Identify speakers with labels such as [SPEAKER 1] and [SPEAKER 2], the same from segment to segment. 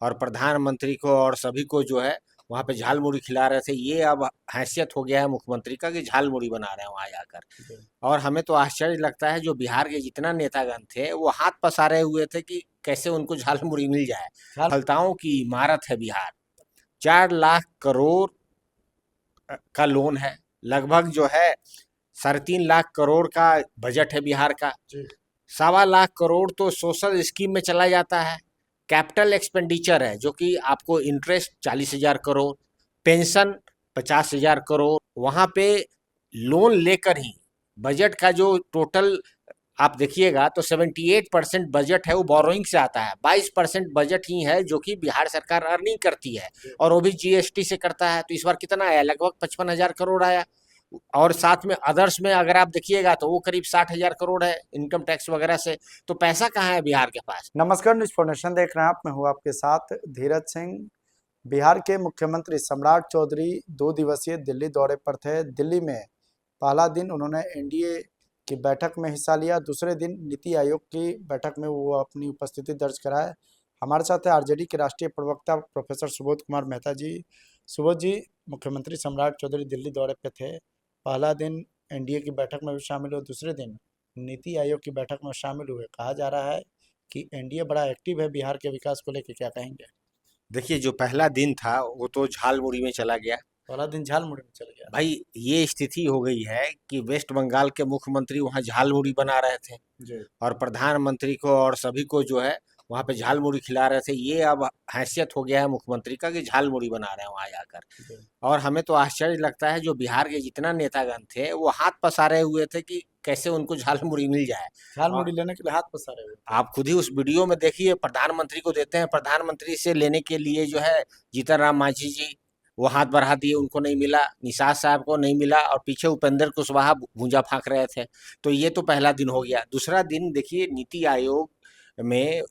[SPEAKER 1] और प्रधानमंत्री को और सभी को जो है वहाँ पे झाल मुड़ी खिला रहे थे। ये अब हैसियत हो गया है मुख्यमंत्री का कि झाल मुड़ी बना रहे हैं वहाँ जाकर। और हमें तो आश्चर्य लगता है, जो बिहार के जितना नेतागण थे वो हाथ पसारे हुए थे कि कैसे उनको झाल मुड़ी मिल जाए। फलताओं की इमारत है बिहार। 4 लाख करोड़ का लोन है, लगभग जो है 3.5 लाख करोड़ का बजट है बिहार का। 1.25 लाख करोड़ तो सोशल स्कीम में चला जाता है। कैपिटल एक्सपेंडिचर है जो कि आपको इंटरेस्ट 40,000 करोड़, पेंशन 50,000 करोड़। वहाँ पे लोन लेकर ही बजट का जो टोटल आप देखिएगा तो 78% बजट है वो बोरोइंग से आता है। 22% बजट ही है जो कि बिहार सरकार अर्निंग करती है, और वो भी जीएसटी से करता है। तो इस बार कितना आया? लगभग 55,000 करोड़ आया। और साथ में अदर्स में अगर आप देखिएगा तो वो करीब 60,000 करोड़ है इनकम टैक्स वगैरह से। तो पैसा कहाँ है बिहार के पास?
[SPEAKER 2] नमस्कार, न्यूज फाउंडेशन देख रहे हैं आप। मैं हूं आपके साथ धीरज सिंह। बिहार के मुख्यमंत्री सम्राट चौधरी 2 दिवसीय दिल्ली दौरे पर थे। दिल्ली में पहला दिन उन्होंने एनडीए की बैठक में हिस्सा लिया, दूसरे दिन नीति आयोग की बैठक में वो अपनी उपस्थिति दर्ज कराए। हमारे साथ है आरजेडी के राष्ट्रीय प्रवक्ता प्रोफेसर सुबोध कुमार मेहता जी। सुबोध जी, मुख्यमंत्री सम्राट चौधरी दिल्ली दौरे पे थे, पहला दिन एनडीए की बैठक में भी शामिल हुए, दूसरे दिन नीति आयोग की बैठक में शामिल हुए। कहा जा रहा है कि एनडीए बड़ा एक्टिव है बिहार के विकास को लेकर, क्या कहेंगे?
[SPEAKER 1] देखिए, जो पहला दिन था वो तो झालमुड़ी में चला गया।
[SPEAKER 2] पहला दिन झालमुड़ी में चल गया।
[SPEAKER 1] भाई, ये स्थिति हो गई है कि वेस्ट बंगाल के मुख्यमंत्री वहाँ झालमुड़ी बना रहे थे,
[SPEAKER 2] जी।
[SPEAKER 1] और प्रधानमंत्री को और सभी को जो है वहाँ पे झाल मुड़ी खिला रहे थे। ये अब हैसियत हो गया है मुख्यमंत्री का कि झाल मुड़ी बना रहे हैं वहाँ जाकर।
[SPEAKER 2] जी।
[SPEAKER 1] और हमें तो आश्चर्य लगता है, जो बिहार के जितना नेतागण थे वो हाथ पसारे हुए थे कि कैसे उनको झाल मुड़ी मिल जाए।
[SPEAKER 2] झालमुड़ी
[SPEAKER 1] और
[SPEAKER 2] लेने के लिए हाथ पसारे हुए थे।
[SPEAKER 1] आप खुद ही उस वीडियो में देखिए, प्रधानमंत्री को देते हैं, प्रधानमंत्री से लेने के लिए जो है जीतन राम मांझी जी वो हाथ बढ़ा दिए, उनको नहीं मिला। निषाद साहब को नहीं मिला, और पीछे उपेंद्र कुशवाहा भूंजा फाँक रहे थे। तो ये तो पहला दिन हो गया। दूसरा दिन देखिए, नीति आयोग में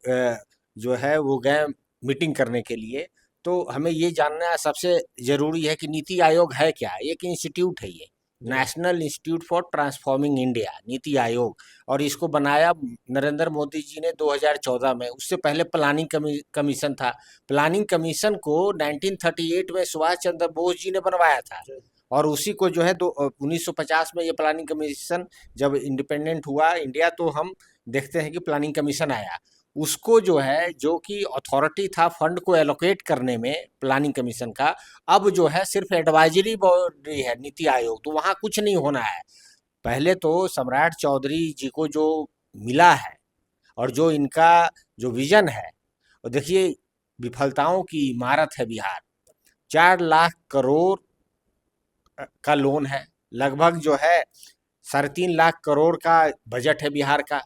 [SPEAKER 1] जो है वो गए मीटिंग करने के लिए। तो हमें ये जानना सबसे ज़रूरी है कि नीति आयोग है क्या? एक इंस्टीट्यूट है ये, national institute for transforming India, NITI Aayog. और इसको बनाया नरेंद्र मोदी जी ने 2014 में। उससे पहले प्लानिंग कमीशन था। प्लानिंग कमीशन को 1938 में सुभाष चंद्र बोस जी ने बनवाया था, और उसी को जो है 1950 में ये प्लानिंग कमीशन जब इंडिपेंडेंट हुआ इंडिया, तो हम देखते हैं कि प्लानिंग कमीशन आया। उसको जो है, जो कि अथॉरिटी था फंड को एलोकेट करने में प्लानिंग कमीशन का, अब जो है सिर्फ एडवाइजरी बॉडी है नीति आयोग। तो वहाँ कुछ नहीं होना है। पहले तो सम्राट चौधरी जी को जो मिला है और जो इनका जो विजन है, और देखिए, विफलताओं की इमारत है बिहार। 4 लाख करोड़ का लोन है, लगभग जो है 3.5 लाख करोड़ का बजट है बिहार का।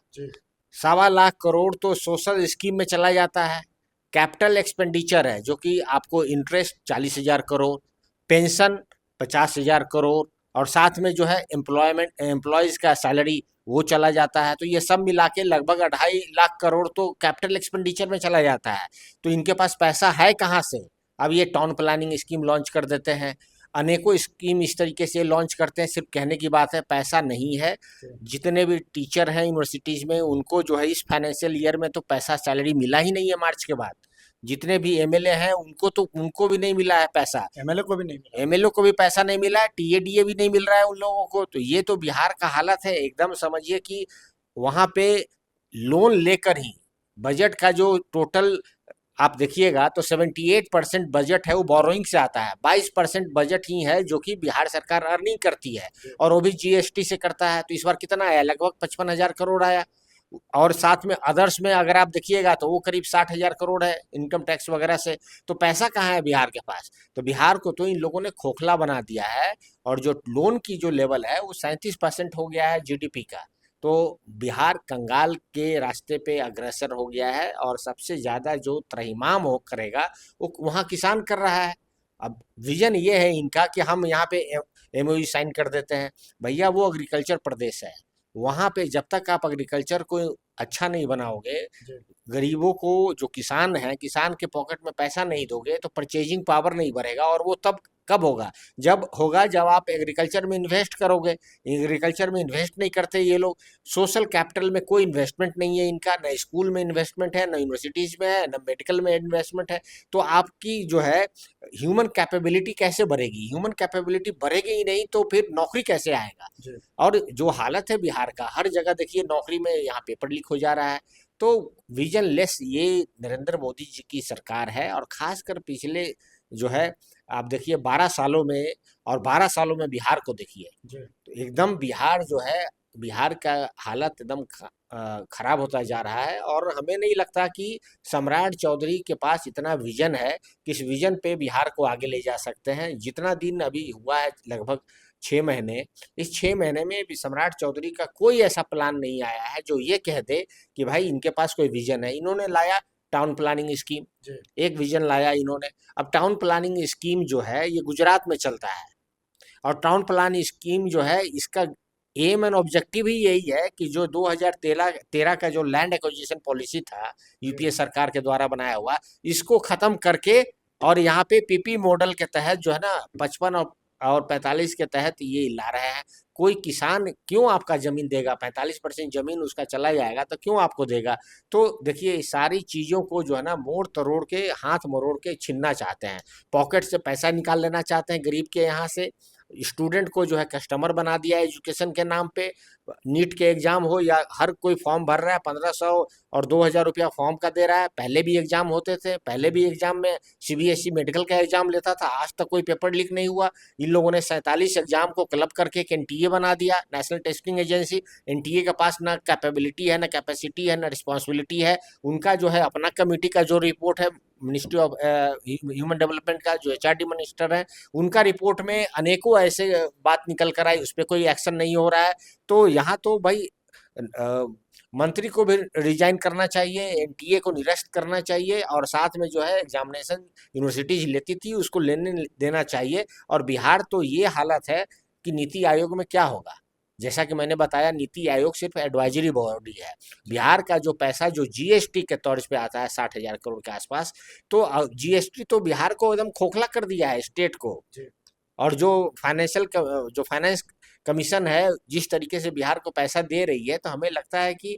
[SPEAKER 1] 1.25 लाख करोड़ तो सोशल स्कीम में चला जाता है। कैपिटल एक्सपेंडिचर है जो कि आपको इंटरेस्ट 40,000 करोड़, पेंशन 50,000 करोड़, और साथ में जो है एम्प्लॉयज़ का सैलरी वो चला जाता है। तो ये सब मिला के लगभग 2.5 लाख करोड़ तो कैपिटल एक्सपेंडिचर में चला जाता है। तो इनके पास पैसा है कहाँ से? अब ये टाउन प्लानिंग स्कीम लॉन्च कर देते हैं, अनेकों स्कीम इस तरीके से लॉन्च करते हैं, सिर्फ कहने की बात है, पैसा नहीं है। जितने भी टीचर हैं यूनिवर्सिटीज़ में, उनको जो है इस फाइनेंशियल ईयर में तो पैसा सैलरी मिला ही नहीं है मार्च के बाद। जितने भी एमएलए हैं उनको भी नहीं मिला है पैसा।
[SPEAKER 2] एमएलए को भी नहीं मिला।
[SPEAKER 1] एमएलए को भी पैसा नहीं मिला है, टीएडीए भी नहीं मिल रहा है उन लोगों को। तो ये तो बिहार का हालत है एकदम। समझिए कि वहाँ पे लोन लेकर ही बजट का जो टोटल आप देखिएगा तो 78% बजट है वो बोरोइंग से आता है। 22% बजट ही है जो कि बिहार सरकार अर्निंग करती है, और वो भी जीएसटी से करता है। तो इस बार कितना आया? लगभग 55,000 करोड़ आया। और साथ में अदर्स में अगर आप देखिएगा तो वो करीब 60,000 करोड़ है इनकम टैक्स वगैरह से। तो पैसा कहाँ है बिहार के पास? तो बिहार को तो इन लोगों ने खोखला बना दिया है। और जो लोन की जो लेवल है वो 37% हो गया है जीडीपी का। तो बिहार कंगाल के रास्ते पे अग्रसर हो गया है, और सबसे ज़्यादा जो त्रहिमाम हो करेगा वो वहाँ किसान कर रहा है। अब विजन ये है इनका कि हम यहाँ पे एमओयू साइन कर देते हैं। भैया, वो एग्रीकल्चर प्रदेश है, वहाँ पे जब तक आप एग्रीकल्चर को अच्छा नहीं बनाओगे, गरीबों को, जो किसान हैं, किसान के पॉकेट में पैसा नहीं दोगे, तो परचेजिंग पावर नहीं बढ़ेगा, और वो तब कब होगा? जब होगा जब आप एग्रीकल्चर में इन्वेस्ट करोगे। एग्रीकल्चर में इन्वेस्ट नहीं करते ये लोग। सोशल कैपिटल में कोई इन्वेस्टमेंट नहीं है इनका, न स्कूल में इन्वेस्टमेंट है, न यूनिवर्सिटीज में है, न मेडिकल में इन्वेस्टमेंट है। तो आपकी जो है ह्यूमन कैपेबिलिटी कैसे बढ़ेगी? ह्यूमन कैपेबिलिटी बढ़ेगी ही नहीं तो फिर नौकरी कैसे आएगा?
[SPEAKER 2] जी
[SPEAKER 1] और जो हालत है बिहार का, हर जगह देखिए नौकरी में यहाँ पेपर लीक हो जा रहा है। तो विजन लेस ये नरेंद्र मोदी जी की सरकार है। और खासकर पिछले जो है आप देखिए 12 सालों में, और 12 सालों में बिहार को देखिए,
[SPEAKER 2] जी
[SPEAKER 1] तो एकदम बिहार जो है, बिहार का हालत एकदम खराब होता जा रहा है। और हमें नहीं लगता कि सम्राट चौधरी के पास इतना विजन है कि इस विजन पे बिहार को आगे ले जा सकते हैं। जितना दिन अभी हुआ है, लगभग 6 महीने, इस 6 महीने में भी सम्राट चौधरी का कोई ऐसा प्लान नहीं आया है जो ये कह दे कि भाई इनके पास कोई विजन है। इन्होंने लाया टाउन प्लानिंग स्कीम,
[SPEAKER 2] जी
[SPEAKER 1] एक विजन लाया इन्होंने। अब टाउन प्लानिंग स्कीम जो है ये गुजरात में चलता है, और टाउन प्लान स्कीम जो है इसका एम एंड ऑब्जेक्टिव ही यही है कि जो 2013 का जो लैंड एक्विजिशन पॉलिसी था यूपीए सरकार के द्वारा बनाया हुआ, इसको खत्म करके और यहाँ पे पीपी मॉडल के तहत जो है ना 55 और 45 के तहत ये ला रहे हैं। कोई किसान क्यों आपका जमीन देगा? 45% जमीन उसका चला जाएगा तो क्यों आपको देगा? तो देखिए इस सारी चीजों को जो है ना मोड़ तरोड़ के, हाथ मरोड़ के छीनना चाहते हैं। पॉकेट से पैसा निकाल लेना चाहते हैं गरीब के यहाँ से। स्टूडेंट को जो है कस्टमर बना दिया है एजुकेशन के नाम पे। नीट के एग्जाम हो या हर कोई फॉर्म भर रहा है, 1500 और 2000 रुपया फॉर्म का दे रहा है। पहले भी एग्जाम होते थे, पहले भी एग्जाम में सीबीएसई मेडिकल का एग्जाम लेता था, आज तक कोई पेपर लीक नहीं हुआ। इन लोगों ने 47 एग्जाम को क्लब करके एक एनटीए बना दिया, नेशनल टेस्टिंग एजेंसी। एनटीए के पास ना कैपेबिलिटी है, ना कैपेसिटी है, ना रिस्पॉन्सिबिलिटी है। उनका जो है अपना कमेटी का जो रिपोर्ट है, मिनिस्ट्री ऑफ ह्यूमन डेवलपमेंट का जो एचआरडी मिनिस्टर है, उनका रिपोर्ट में अनेकों ऐसे बात निकल कर आई, उस पर कोई एक्शन नहीं हो रहा है। तो यहाँ तो भाई मंत्री को भी रिजाइन करना चाहिए, एनटीए को निरस्त करना चाहिए, और साथ में जो है एग्जामिनेशन यूनिवर्सिटीज लेती थी उसको लेने देना चाहिए। और बिहार तो ये हालत है कि नीति आयोग में क्या होगा? जैसा कि मैंने बताया, नीति आयोग सिर्फ एडवाइजरी बॉडी है। बिहार का जो पैसा जो जीएसटी के तौर पे आता है 60,000 करोड़ के आसपास, तो जीएसटी तो बिहार को एकदम खोखला कर दिया है, स्टेट को।
[SPEAKER 2] जी
[SPEAKER 1] और जो फाइनेंस कमीशन है जिस तरीके से बिहार को पैसा दे रही है, तो हमें लगता है कि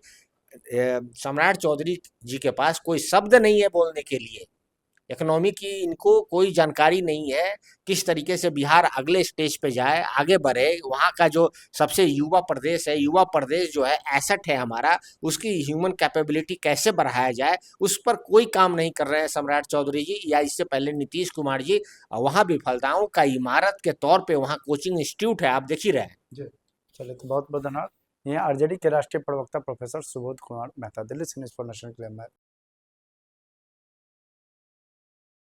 [SPEAKER 1] सम्राट चौधरी जी के पास कोई शब्द नहीं है बोलने के लिए। इकोनॉमी की इनको कोई जानकारी नहीं है, किस तरीके से बिहार अगले स्टेज पे जाए, आगे बढ़े। वहाँ का जो सबसे युवा प्रदेश है, युवा प्रदेश जो है एसेट है हमारा, उसकी ह्यूमन कैपेबिलिटी कैसे बढ़ाया जाए, उस पर कोई काम नहीं कर रहे हैं सम्राट चौधरी जी या इससे पहले नीतीश कुमार जी। वहाँ विफलताओं का इमारत के तौर पे वहाँ कोचिंग इंस्टीट्यूट है, आप देख ही रहे हैं।
[SPEAKER 2] जी चलिए, तो बहुत बहुत धन्यवाद। ये आरजेडी के राष्ट्रीय प्रवक्ता प्रोफेसर सुबोध कुमार मेहता, दिल्ली से न्यूज़ फॉर नेशन के लिए मैं